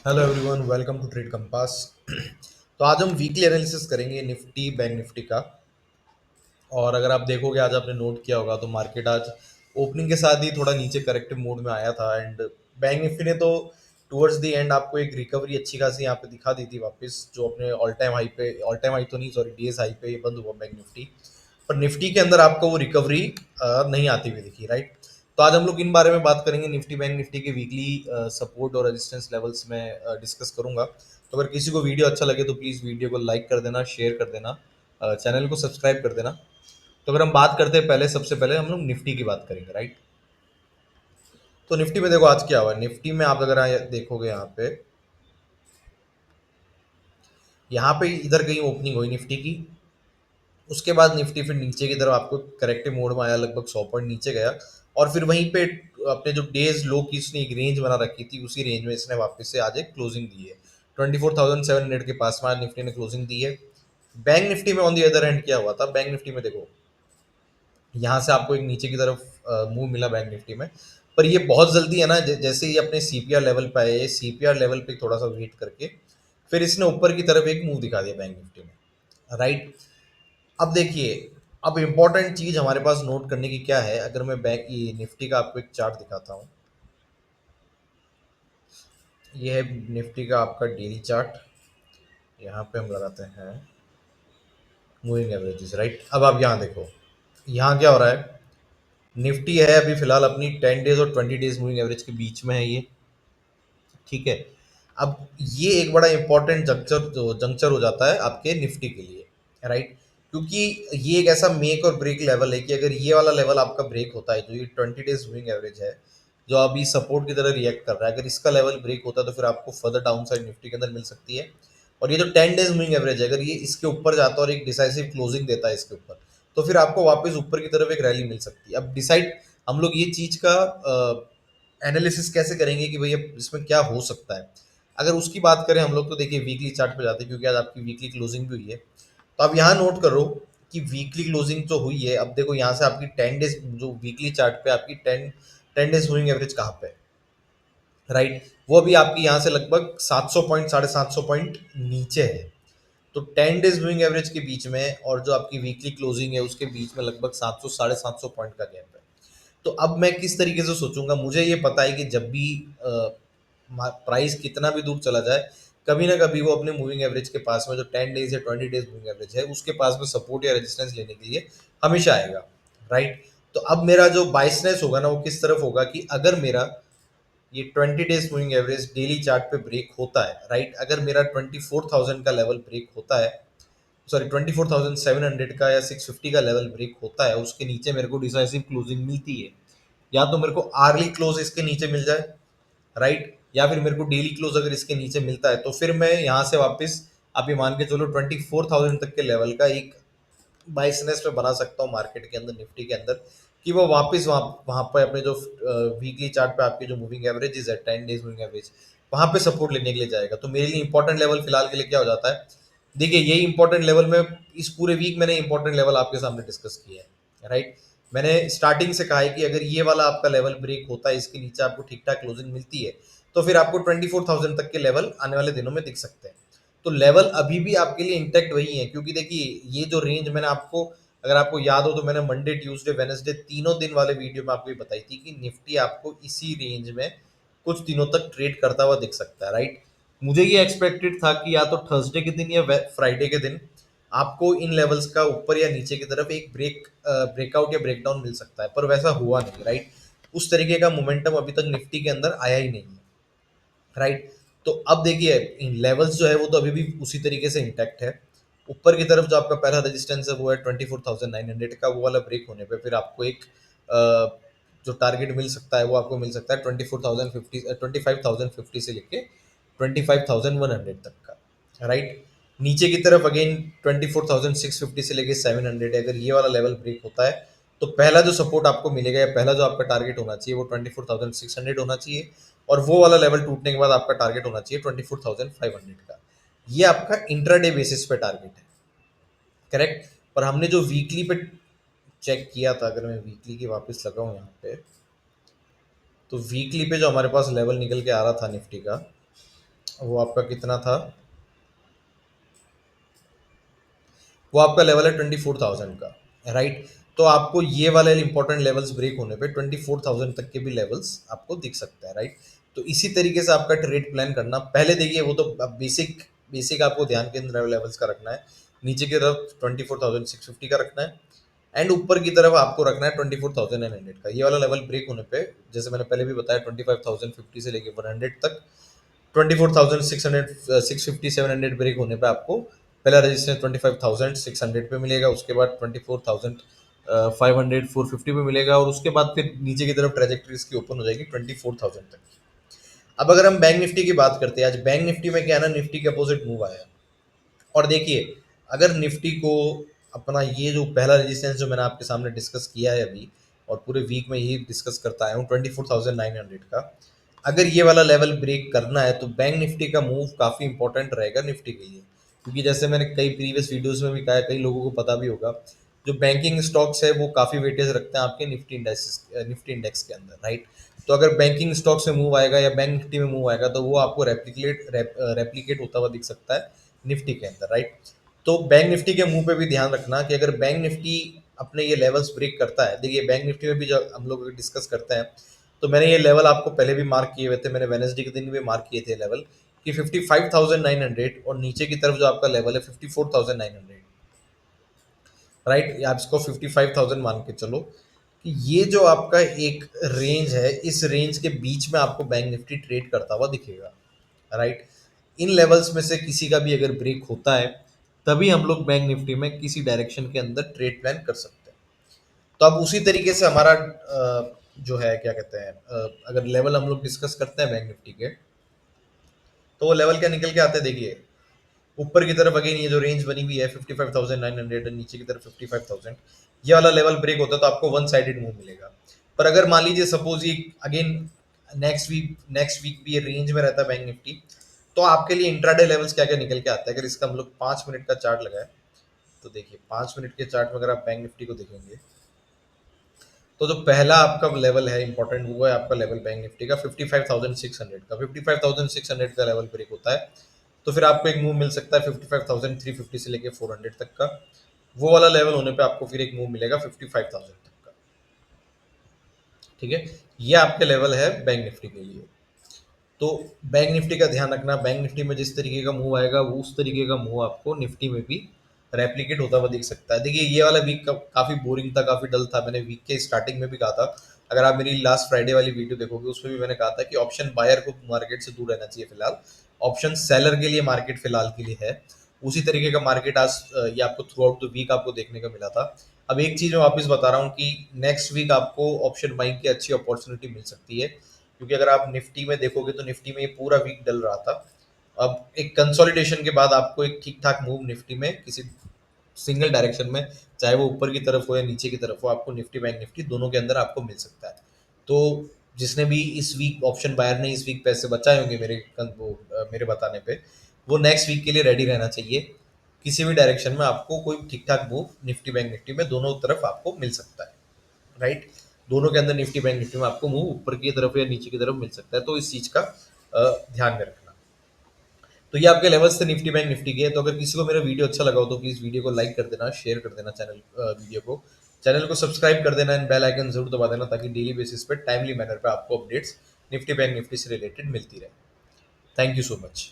Hello everyone, welcome to Trade Compass. तो आज हम वीकली एनालिसिस करेंगे निफ्टी बैंक निफ्टी का। और अगर आप देखोगे, आज आपने नोट किया होगा तो मार्केट आज ओपनिंग के साथ ही थोड़ा नीचे करेक्टिव मोड में आया था। एंड बैंक निफ्टी ने तो टुवर्ड्स द एंड आपको एक रिकवरी अच्छी खासी यहाँ पे दिखा दी थी वापस, जो अपने ऑल टाइम हाई तो नहीं, सॉरी, डीएस हाई पे ये बंद हुआ बैंक निफ्टी। पर निफ्टी के अंदर आपको वो रिकवरी नहीं आती हुई दिखी, राइट। तो आज हम लोग इन बारे में बात करेंगे, निफ्टी बैंक निफ्टी के वीकली सपोर्ट और रेजिस्टेंस लेवल्स में डिस्कस करूंगा। तो अगर किसी को वीडियो अच्छा लगे तो प्लीज़ वीडियो को लाइक कर देना, शेयर कर देना, चैनल को सब्सक्राइब कर देना। तो अगर हम बात करते हैं, पहले सबसे पहले हम लोग निफ्टी की बात करेंगे, राइट। तो निफ्टी में देखो आज क्या हुआ। निफ्टी में आप अगर देखोगे यहाँ पे इधर कहीं ओपनिंग हुई निफ्टी की। उसके बाद निफ्टी फिर नीचे की तरफ आपको करेक्टिव मोड में आया, लगभग 100 पॉइंट नीचे गया। और फिर वहीं पे अपने जो डेज लो की इसने एक रेंज बना रखी थी, उसी रेंज में इसने वापस से आज एक क्लोजिंग दी है। 24,700 के पास में आज निफ्टी ने क्लोजिंग दी है। बैंक निफ्टी में ऑन दी अदर एंड क्या हुआ था, बैंक निफ्टी में देखो, यहाँ से आपको एक नीचे की तरफ मूव मिला बैंक निफ्टी में। पर ये बहुत जल्दी है ना, जैसे ही अपने सीपीआर लेवल पे आए, सीपीआर लेवल पे थोड़ा सा वेट करके फिर इसने ऊपर की तरफ एक मूव दिखा दिया बैंक निफ्टी में, राइट। अब देखिए, अब इम्पोर्टेंट चीज हमारे पास नोट करने की क्या है, अगर मैं बैंक ये निफ्टी का आपको एक चार्ट दिखाता हूँ। ये है निफ्टी का आपका डेली चार्ट। यहाँ पे हम लगाते हैं मूविंग एवरेजेस, राइट। अब आप यहाँ देखो, यहाँ क्या हो रहा है। निफ्टी है अभी फिलहाल अपनी 10 डेज और 20 डेज मूविंग एवरेज के बीच में है ये, ठीक है। अब ये एक बड़ा इंपॉर्टेंट जंक्चर हो जाता है आपके निफ्टी के लिए, राइट। क्योंकि ये एक ऐसा मेक और ब्रेक लेवल है कि अगर ये वाला लेवल आपका ब्रेक होता है, जो ये 20 डेज मूविंग एवरेज है, जो अभी सपोर्ट की तरह रिएक्ट कर रहा है, अगर इसका लेवल ब्रेक होता है तो फिर आपको फर्दर डाउन साइड निफ्टी के अंदर मिल सकती है। और ये जो 10 डेज मूविंग एवरेज है, अगर ये इसके ऊपर जाता है और एक डिसाइसिव क्लोजिंग देता है इसके ऊपर, तो फिर आपको वापस ऊपर की तरफ एक रैली मिल सकती है। अब डिसाइड हम लोग ये चीज का एनालिसिस कैसे करेंगे कि भैया इसमें क्या हो सकता है। अगर उसकी बात करें हम लोग, तो देखिए वीकली चार्ट पे जाते हैं, क्योंकि आज आपकी वीकली क्लोजिंग भी हुई है। तो आप यहाँ नोट करो कि वीकली क्लोजिंग जो हुई है, अब देखो यहाँ से आपकी 10 डेज, जो वीकली चार्ट पे आपकी टेन डेज मूविंग एवरेज कहाँ पे है, राइट। वो अभी आपकी यहाँ से लगभग 700 पॉइंट, 750 पॉइंट नीचे है। तो 10 डेज मूविंग एवरेज के बीच में और जो आपकी वीकली क्लोजिंग है उसके बीच में लगभग 700 750 पॉइंट का गैप है। तो अब मैं किस तरीके से सोचूंगा, मुझे ये पता है कि जब भी प्राइस कितना भी दूर चला जाए, कभी ना कभी वो अपने मूविंग एवरेज के पास में, जो 10 डेज या 20 डेज मूविंग एवरेज है, उसके पास में सपोर्ट या रेजिस्टेंस लेने के लिए हमेशा आएगा, राइट। तो अब मेरा जो बाइसनेस होगा ना, वो किस तरफ होगा कि अगर मेरा ये 20 days moving average daily chart पे ब्रेक होता है, राइट, अगर मेरा 24,000 का लेवल ब्रेक होता है, सॉरी 24,700 का या 650 का लेवल ब्रेक होता है, उसके नीचे मेरे को डिसाइसिव क्लोजिंग मिलती है, या तो मेरे को आर्ली क्लोज इसके नीचे मिल जाए, राइट, या फिर मेरे को डेली क्लोज अगर इसके नीचे मिलता है, तो फिर मैं यहाँ से वापस, आप ये मान के चलो, 24,000 तक के लेवल का एक बाइसनेस में बना सकता हूँ मार्केट के अंदर, निफ्टी के अंदर, कि वो वापस वहाँ वहाँ पे अपने जो वीकली चार्ट पे आपके जो मूविंग एवरेजेस है, 10 डेज मूविंग एवरेज, वहाँ पे सपोर्ट लेने के लिए जाएगा। तो मेरे लिए इंपॉर्टेंट लेवल फिलहाल के लिए क्या हो जाता है, देखिए यही इंपॉर्टेंट लेवल में इस पूरे वीक मैंने इंपॉर्टेंट लेवल आपके सामने डिस्कस किया है, राइट। मैंने स्टार्टिंग से कहा है कि अगर ये वाला आपका लेवल ब्रेक होता है, इसके नीचे आपको ठीक ठाक क्लोजिंग मिलती है, तो फिर आपको 24,000 तक के लेवल आने वाले दिनों में दिख सकते हैं। तो लेवल अभी भी आपके लिए इंटैक्ट वही है, क्योंकि देखिए ये जो रेंज मैंने आपको, अगर आपको याद हो तो मैंने मंडे ट्यूसडे वेनसडे तीनों दिन वाले वीडियो में आपको ये बताई थी कि निफ्टी आपको इसी रेंज में कुछ दिनों तक ट्रेड करता हुआ दिख सकता है, राइट। मुझे ये एक्सपेक्टेड था कि या तो थर्सडे के दिन या फ्राइडे के दिन आपको इन लेवल्स का ऊपर या नीचे की तरफ एक ब्रेकआउट या ब्रेकडाउन मिल सकता है, पर वैसा हुआ नहीं, राइट। उस तरीके का मोमेंटम अभी तक निफ्टी के अंदर आया ही नहीं है, राइट। तो अब देखिए लेवल्स जो है वो तो अभी भी उसी तरीके से इंटैक्ट है। ऊपर की तरफ जो आपका पहला रेजिस्टेंस है वो है 24,900 का, वो वाला ब्रेक होने पे फिर आपको एक जो टारगेट मिल सकता है वो आपको मिल सकता है 25,050 से लेके 25,100 तक का, राइट। नीचे की तरफ अगेन 24,650 से लेके 700 है। अगर ये वाला लेवल ब्रेक होता है तो पहला जो सपोर्ट आपको मिलेगा या पहला जो आपका टारगेट होना चाहिए वो 24,600 होना चाहिए। और वो वाला लेवल टूटने के बाद आपका टारगेट होना चाहिए 24,500 का। ये आपका इंट्राडे बेसिस पे टारगेट है, करेक्ट। पर हमने जो वीकली पे चेक किया था, अगर मैं वीकली की वापस लगाऊं यहाँ पे, तो वीकली पे जो हमारे पास लेवल निकल के आ रहा था निफ्टी का, वो आपका कितना था, वो आपका लेवल है 24,000 का, राइट। तो आपको ये वाले इंपॉर्टेंट लेवल्स ब्रेक होने पे 24,000 तक के भी लेवल्स आपको दिख सकते हैं, राइट। तो इसी तरीके से आपका ट्रेड प्लान करना, पहले देखिए वो तो बेसिक बेसिक आपको ध्यान के लेवल्स का रखना है। नीचे की तरफ 24,650 का रखना है, एंड ऊपर की तरफ आपको रखना है 24,900 का। ये वाला लेवल ब्रेक होने पे, जैसे मैंने पहले भी बताया, 25,050 से लेके 100 तक, 24,600 650 700 ब्रेक होने पे आपको पहला रजिस्टेंस 25,600 पे मिलेगा, उसके बाद 24,500 450 पे मिलेगा, और उसके बाद फिर नीचे की तरफ ट्रेजेक्टरी इसकी ओपन हो जाएगी 24,000 तक। अब अगर हम बैंक निफ्टी की बात करते हैं, आज बैंक निफ्टी में क्या है ना, निफ्टी के अपोजिट मूव आया। और देखिए, अगर निफ्टी को अपना ये जो पहला रेजिस्टेंस जो मैंने आपके सामने डिस्कस किया है अभी, और पूरे वीक में यही डिस्कस करता आया हूँ 24,900 का, अगर ये वाला लेवल ब्रेक करना है तो बैंक निफ्टी का मूव काफ़ी इंपॉर्टेंट रहेगा निफ्टी के लिए। क्योंकि जैसे मैंने कई प्रीवियस वीडियोस में भी कहा है, कई लोगों को पता भी होगा, जो बैंकिंग स्टॉक्स है वो काफ़ी वेटेज रखते हैं आपके निफ्टी इंडेक्स के अंदर, राइट। तो अगर बैंकिंग स्टॉक से मूव आएगा या बैंक निफ्टी में मूव आएगा तो वो आपको रेप्लीकेट होता हुआ दिख सकता है निफ्टी के अंदर, राइट। तो बैंक निफ्टी के मुंह पे भी ध्यान रखना कि अगर बैंक निफ्टी अपने ये लेवल्स ब्रेक करता है, देखिए बैंक निफ्टी में भी जब हम लोग डिस्कस करते हैं तो मैंने ये लेवल आपको पहले भी मार्क किए हुए थे, मैंने वेडनेसडे के दिन भी मार्क किए थे लेवल, कि 55,900 और नीचे की तरफ जो आपका लेवल है 54,900, राइट। आप इसको 55,000 मान के चलो कि ये जो आपका एक रेंज है, इस रेंज के बीच में आपको बैंक निफ्टी ट्रेड करता हुआ दिखेगा, राइट। इन लेवल्स में से किसी का भी अगर ब्रेक होता है तभी हम लोग बैंक निफ्टी में किसी डायरेक्शन के अंदर ट्रेड प्लान कर सकते हैं। तो अब उसी तरीके से हमारा जो है क्या कहते हैं, अगर लेवल हम लोग डिस्कस करते हैं बैंक निफ्टी के, तो वो लेवल क्या निकल के आते हैं, देखिए ऊपर की तरफ अगेन ये जो रेंज बनी हुई है 55,900 और नीचे की तरफ 55,000, ये वाला लेवल ब्रेक होता है तो आपको वन साइडेड मूव मिलेगा। पर अगर मान लीजिए सपोज ये अगेन नेक्स्ट वीक भी ये रेंज में रहता है बैंक निफ्टी, तो आपके लिए इंट्राडे लेवल्स क्या क्या निकल के आता है, अगर इसका हम लोग 5 मिनट का चार्ट लगाए, तो देखिए 5 मिनट के चार्ट में अगर आप बैंक निफ्टी को देखेंगे, तो जो पहला आपका लेवल है इंपॉर्टेंट, वो है आपका लेवल बैंक निफ्टी का 55,600 का। 55,600 का लेवल ब्रेक होता है तो फिर आपको एक मूव मिल सकता है 55,350 से लेके 400 तक का। वो वाला लेवल होने पे आपको फिर एक मूव मिलेगा 55,000 तक का, ठीक है। ये आपके लेवल है बैंक निफ्टी के लिए। तो बैंक निफ्टी का ध्यान रखना, बैंक निफ्टी में जिस तरीके का मूव आएगा वो उस तरीके का मूव आपको निफ्टी में भी रेप्लिकेट होता हुआ दिख सकता है। देखिए ये वाला वीक काफी बोरिंग था, काफी डल था, मैंने वीक के स्टार्टिंग में भी कहा था। अगर आप मेरी लास्ट फ्राइडे वाली वीडियो देखोगे उसमें भी मैंने कहा था कि ऑप्शन बायर को मार्केट से दूर रहना चाहिए फिलहाल, ऑप्शन सेलर के लिए मार्केट फिलहाल के लिए है। उसी तरीके का मार्केट आज ये आपको थ्रू आउट द वीक आपको देखने को मिला था। अब एक चीज मैं वापस बता रहा हूँ कि नेक्स्ट वीक आपको ऑप्शन बाइंग की अच्छी अपॉर्चुनिटी मिल सकती है, क्योंकि अगर आप निफ्टी में देखोगे तो निफ्टी में ये पूरा वीक डल रहा था। अब एक कंसोलिडेशन के बाद आपको एक ठीक ठाक मूव निफ्टी में किसी सिंगल डायरेक्शन में, चाहे वो ऊपर की तरफ हो या नीचे की तरफ हो, आपको निफ्टी बैंक निफ्टी दोनों के अंदर आपको मिल सकता है। तो जिसने भी इस वीक ऑप्शन बायर ने इस वीक पैसे बचाए होंगे मेरे बताने पे, वो नेक्स्ट वीक के लिए रेडी रहना चाहिए। किसी भी डायरेक्शन में आपको कोई ठीक ठाक मूव निफ्टी बैंक निफ्टी में दोनों तरफ आपको मिल सकता है, राइट। दोनों के अंदर निफ्टी बैंक निफ्टी में आपको मूव ऊपर की तरफ या नीचे की तरफ मिल सकता है, तो इस चीज का ध्यान में रखना। तो ये आपके लेवल्स थे निफ्टी बैंक निफ्टी के। तो अगर किसी को मेरा वीडियो अच्छा लगा हो तो प्लीज वीडियो को लाइक कर देना, शेयर कर देना, चैनल को सब्सक्राइब कर देना, एंड बेल आइकन जरूर दबा देना, ताकि डेली बेसिस पे टाइमली मैनर पे आपको अपडेट्स निफ्टी बैंक निफ्टी से रिलेटेड मिलती रहे। Thank you so much.